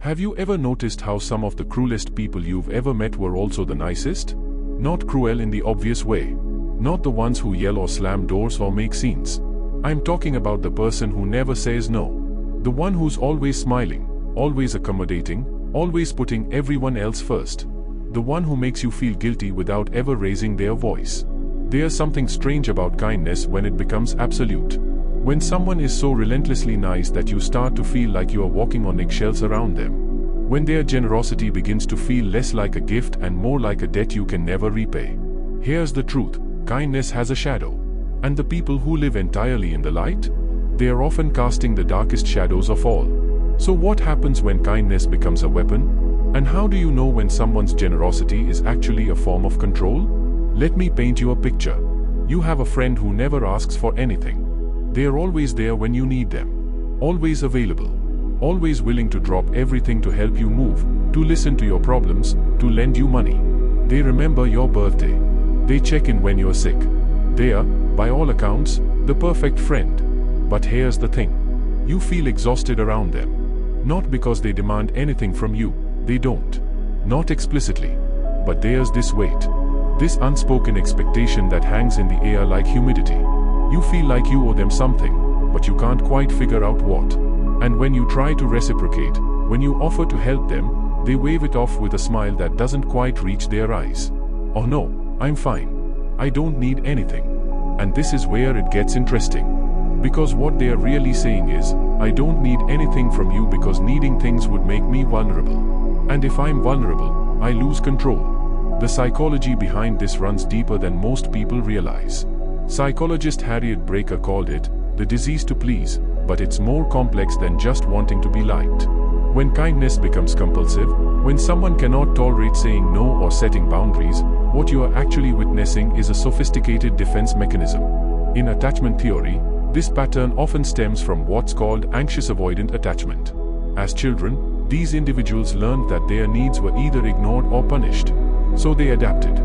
Have you ever noticed how some of the cruelest people you've ever met were also the nicest? Not cruel in the obvious way. Not the ones who yell or slam doors or make scenes. I'm talking about the person who never says no. The one who's always smiling, always accommodating, always putting everyone else first. The one who makes you feel guilty without ever raising their voice. There's something strange about kindness when it becomes absolute. When someone is so relentlessly nice that you start to feel like you are walking on eggshells around them. When their generosity begins to feel less like a gift and more like a debt you can never repay. Here's the truth, kindness has a shadow. And the people who live entirely in the light? They are often casting the darkest shadows of all. So what happens when kindness becomes a weapon? And how do you know when someone's generosity is actually a form of control? Let me paint you a picture. You have a friend who never asks for anything. They are always there when you need them. Always available. Always willing to drop everything to help you move, to listen to your problems, to lend you money. They remember your birthday. They check in when you're sick. They are, by all accounts, the perfect friend. But here's the thing. You feel exhausted around them. Not because they demand anything from you, they don't. Not explicitly. But there's this weight. This unspoken expectation that hangs in the air like humidity. You feel like you owe them something, but you can't quite figure out what. And when you try to reciprocate, when you offer to help them, they wave it off with a smile that doesn't quite reach their eyes. Oh no, I'm fine. I don't need anything. And this is where it gets interesting. Because what they are really saying is, I don't need anything from you because needing things would make me vulnerable. And if I'm vulnerable, I lose control. The psychology behind this runs deeper than most people realize. Psychologist Harriet Breker called it, the disease to please, but it's more complex than just wanting to be liked. When kindness becomes compulsive, when someone cannot tolerate saying no or setting boundaries, what you are actually witnessing is a sophisticated defense mechanism. In attachment theory, this pattern often stems from what's called anxious avoidant attachment. As children, these individuals learned that their needs were either ignored or punished. So they adapted.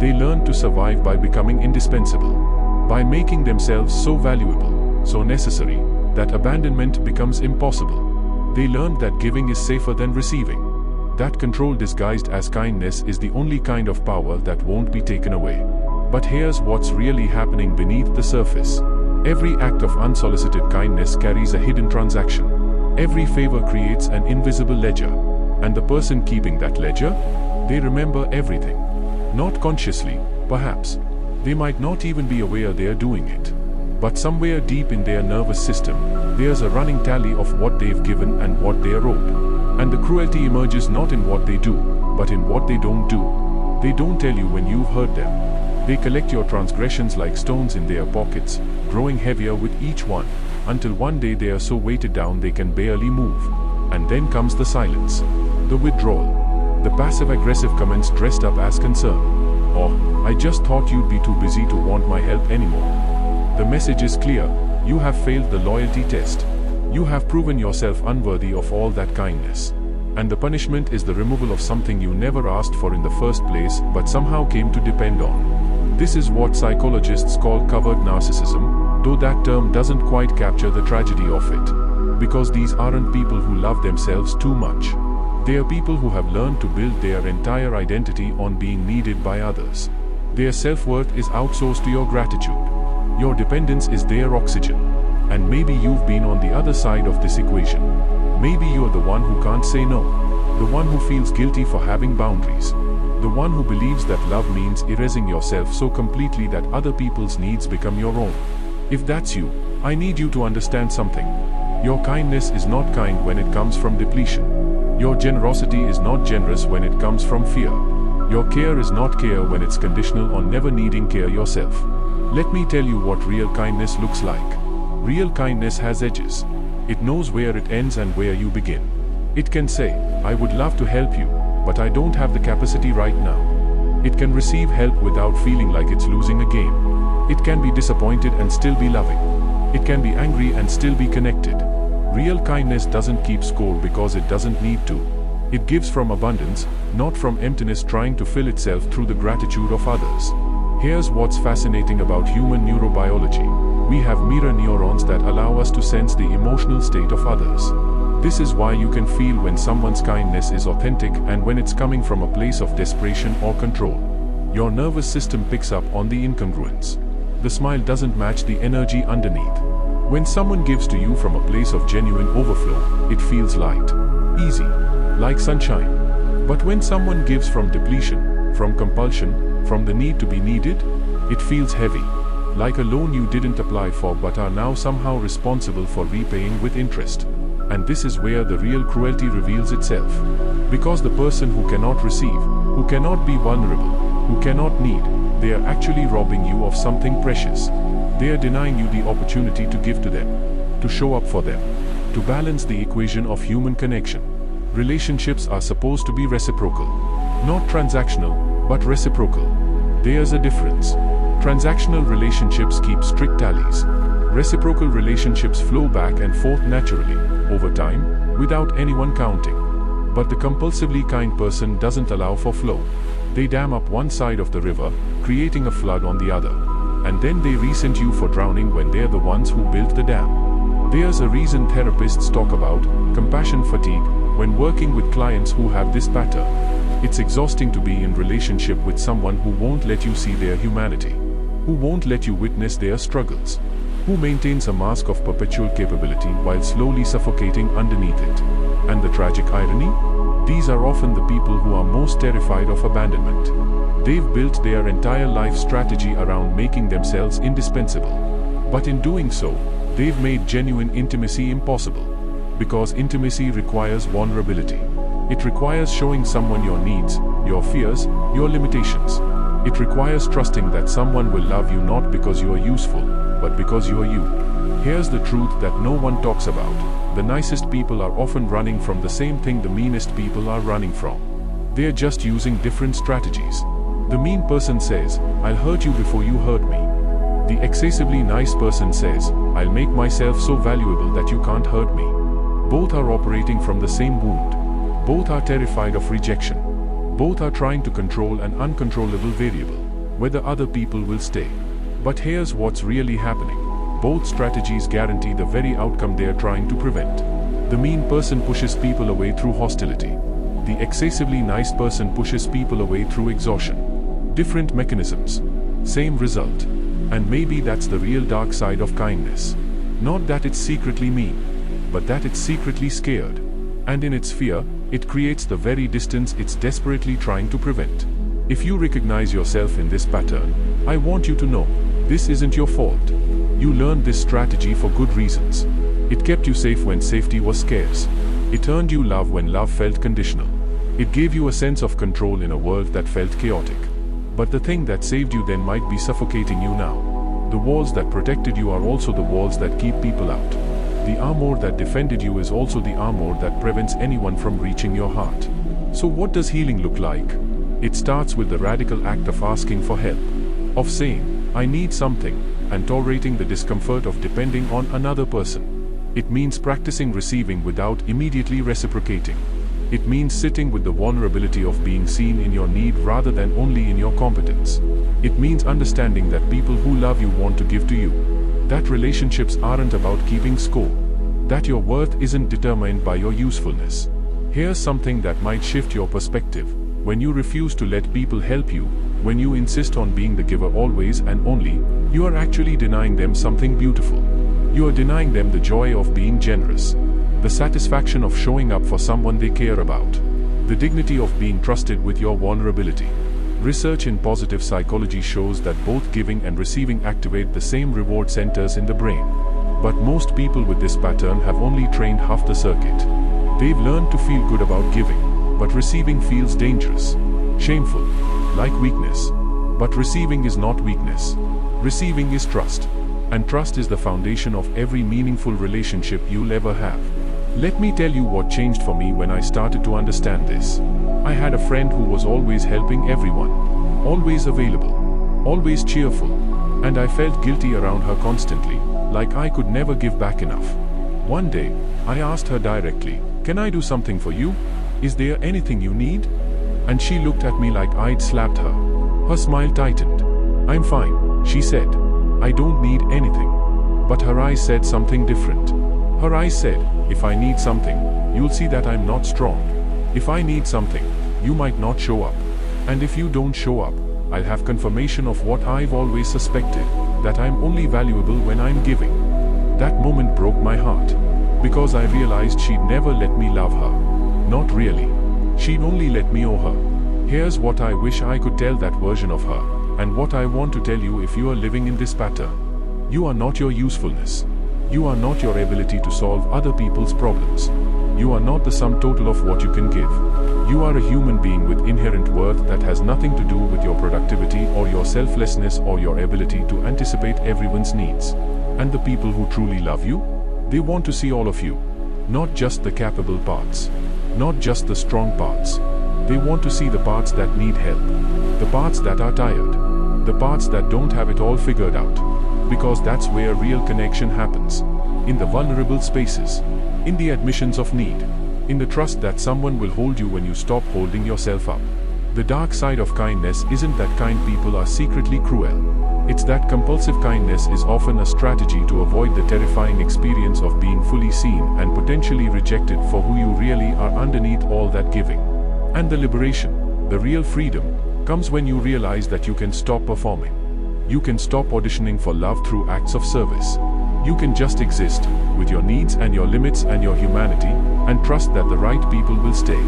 They learned to survive by becoming indispensable. By making themselves so valuable, so necessary, that abandonment becomes impossible. They learned that giving is safer than receiving. That control disguised as kindness is the only kind of power that won't be taken away. But here's what's really happening beneath the surface. Every act of unsolicited kindness carries a hidden transaction. Every favor creates an invisible ledger. And the person keeping that ledger? They remember everything. Not consciously, perhaps. They might not even be aware they are doing it. But somewhere deep in their nervous system, there's a running tally of what they've given and what they are owed. And the cruelty emerges not in what they do, but in what they don't do. They don't tell you when you've hurt them. They collect your transgressions like stones in their pockets, growing heavier with each one, until one day they are so weighted down they can barely move. And then comes the silence. The withdrawal. The passive-aggressive comments dressed up as concern. Or, I just thought you'd be too busy to want my help anymore. The message is clear, you have failed the loyalty test. You have proven yourself unworthy of all that kindness. And the punishment is the removal of something you never asked for in the first place but somehow came to depend on. This is what psychologists call covert narcissism, though that term doesn't quite capture the tragedy of it. Because these aren't people who love themselves too much. They are people who have learned to build their entire identity on being needed by others. Their self-worth is outsourced to your gratitude. Your dependence is their oxygen. And maybe you've been on the other side of this equation. Maybe you're the one who can't say no. The one who feels guilty for having boundaries. The one who believes that love means erasing yourself so completely that other people's needs become your own. If that's you, I need you to understand something. Your kindness is not kind when it comes from depletion. Your generosity is not generous when it comes from fear. Your care is not care when it's conditional on never needing care yourself. Let me tell you what real kindness looks like. Real kindness has edges. It knows where it ends and where you begin. It can say, I would love to help you, but I don't have the capacity right now. It can receive help without feeling like it's losing a game. It can be disappointed and still be loving. It can be angry and still be connected. Real kindness doesn't keep score because it doesn't need to. It gives from abundance, not from emptiness trying to fill itself through the gratitude of others. Here's what's fascinating about human neurobiology. We have mirror neurons that allow us to sense the emotional state of others. This is why you can feel when someone's kindness is authentic and when it's coming from a place of desperation or control. Your nervous system picks up on the incongruence. The smile doesn't match the energy underneath. When someone gives to you from a place of genuine overflow, it feels light, easy, like sunshine. But when someone gives from depletion, from compulsion, from the need to be needed, it feels heavy, like a loan you didn't apply for but are now somehow responsible for repaying with interest. And this is where the real cruelty reveals itself. Because the person who cannot receive, who cannot be vulnerable, who cannot need, they are actually robbing you of something precious. They are denying you the opportunity to give to them, to show up for them, to balance the equation of human connection. Relationships are supposed to be reciprocal. Not transactional, but reciprocal. There's a difference. Transactional relationships keep strict tallies. Reciprocal relationships flow back and forth naturally, over time, without anyone counting. But the compulsively kind person doesn't allow for flow. They dam up one side of the river, creating a flood on the other. And then they resent you for drowning when they're the ones who built the dam. There's a reason therapists talk about compassion fatigue when working with clients who have this pattern. It's exhausting to be in relationship with someone who won't let you see their humanity, who won't let you witness their struggles, who maintains a mask of perpetual capability while slowly suffocating underneath it. And the tragic irony? These are often the people who are most terrified of abandonment. They've built their entire life strategy around making themselves indispensable. But in doing so, they've made genuine intimacy impossible. Because intimacy requires vulnerability. It requires showing someone your needs, your fears, your limitations. It requires trusting that someone will love you not because you are useful, but because you are you. Here's the truth that no one talks about. The nicest people are often running from the same thing the meanest people are running from. They're just using different strategies. The mean person says, "I'll hurt you before you hurt me." The excessively nice person says, "I'll make myself so valuable that you can't hurt me." Both are operating from the same wound. Both are terrified of rejection. Both are trying to control an uncontrollable variable, whether other people will stay. But here's what's really happening. Both strategies guarantee the very outcome they are trying to prevent. The mean person pushes people away through hostility. The excessively nice person pushes people away through exhaustion. Different mechanisms, same result. And maybe that's the real dark side of kindness. Not that it's secretly mean, but that it's secretly scared. And in its fear, it creates the very distance it's desperately trying to prevent. If you recognize yourself in this pattern, I want you to know, this isn't your fault. You learned this strategy for good reasons. It kept you safe when safety was scarce. It earned you love when love felt conditional. It gave you a sense of control in a world that felt chaotic. But the thing that saved you then might be suffocating you now. The walls that protected you are also the walls that keep people out. The armor that defended you is also the armor that prevents anyone from reaching your heart. So what does healing look like? It starts with the radical act of asking for help. Of saying, "I need something," and tolerating the discomfort of depending on another person. It means practicing receiving without immediately reciprocating. It means sitting with the vulnerability of being seen in your need rather than only in your competence. It means understanding that people who love you want to give to you. That relationships aren't about keeping score. That your worth isn't determined by your usefulness. Here's something that might shift your perspective. When you refuse to let people help you, when you insist on being the giver always and only, you are actually denying them something beautiful. You are denying them the joy of being generous. The satisfaction of showing up for someone they care about. The dignity of being trusted with your vulnerability. Research in positive psychology shows that both giving and receiving activate the same reward centers in the brain. But most people with this pattern have only trained half the circuit. They've learned to feel good about giving, but receiving feels dangerous, shameful, like weakness. But receiving is not weakness. Receiving is trust. And trust is the foundation of every meaningful relationship you'll ever have. Let me tell you what changed for me when I started to understand this. I had a friend who was always helping everyone, always available, always cheerful, and I felt guilty around her constantly, like I could never give back enough. One day, I asked her directly, "Can I do something for you? Is there anything you need?" And she looked at me like I'd slapped her. Her smile tightened. "I'm fine," she said. "I don't need anything." But her eyes said something different. Her eyes said, "If I need something, You'll see that I'm not strong. If I need something, you might not show up. And if you don't show up, I'll have confirmation of what I've always suspected, that I'm only valuable when I'm giving. That moment broke my heart, because I realized she'd never let me love her. Not really. She'd only let me owe her. Here's what I wish I could tell that version of her, and what I want to tell you if you are living in this pattern. You are not your usefulness. You are not your ability to solve other people's problems. You are not the sum total of what you can give. You are a human being with inherent worth that has nothing to do with your productivity or your selflessness or your ability to anticipate everyone's needs. And the people who truly love you? They want to see all of you. Not just the capable parts. Not just the strong parts. They want to see the parts that need help. The parts that are tired. The parts that don't have it all figured out. Because that's where real connection happens. In the vulnerable spaces. In the admissions of need. In the trust that someone will hold you when you stop holding yourself up. The dark side of kindness isn't that kind people are secretly cruel. It's that compulsive kindness is often a strategy to avoid the terrifying experience of being fully seen and potentially rejected for who you really are underneath all that giving. And the liberation, the real freedom, comes when you realize that you can stop performing. You can stop auditioning for love through acts of service. You can just exist, with your needs and your limits and your humanity, and trust that the right people will stay.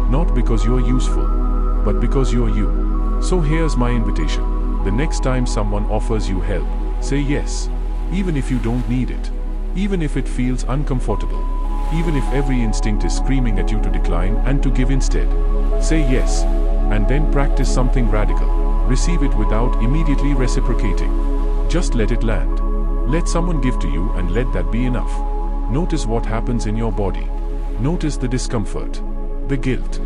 Not because you're useful, but because you're you. So here's my invitation. The next time someone offers you help, say yes. Even if you don't need it. Even if it feels uncomfortable. Even if every instinct is screaming at you to decline and to give instead. Say yes. And then practice something radical. Receive it without immediately reciprocating. Just let it land. Let someone give to you and let that be enough. Notice what happens in your body. Notice the discomfort, the guilt,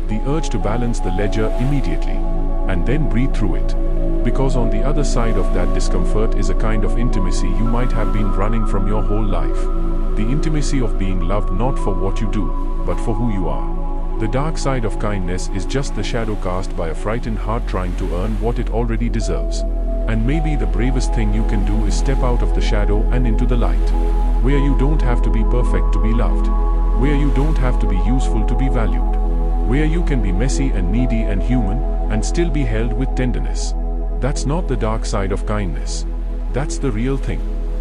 the urge to balance the ledger immediately, and then breathe through it. Because on the other side of that discomfort is a kind of intimacy you might have been running from your whole life. The intimacy of being loved not for what you do, but for who you are. The dark side of kindness is just the shadow cast by a frightened heart trying to earn what it already deserves. And maybe the bravest thing you can do is step out of the shadow and into the light. Where you don't have to be perfect to be loved. Where you don't have to be useful to be valued. Where you can be messy and needy and human, and still be held with tenderness. That's not the dark side of kindness. That's the real thing.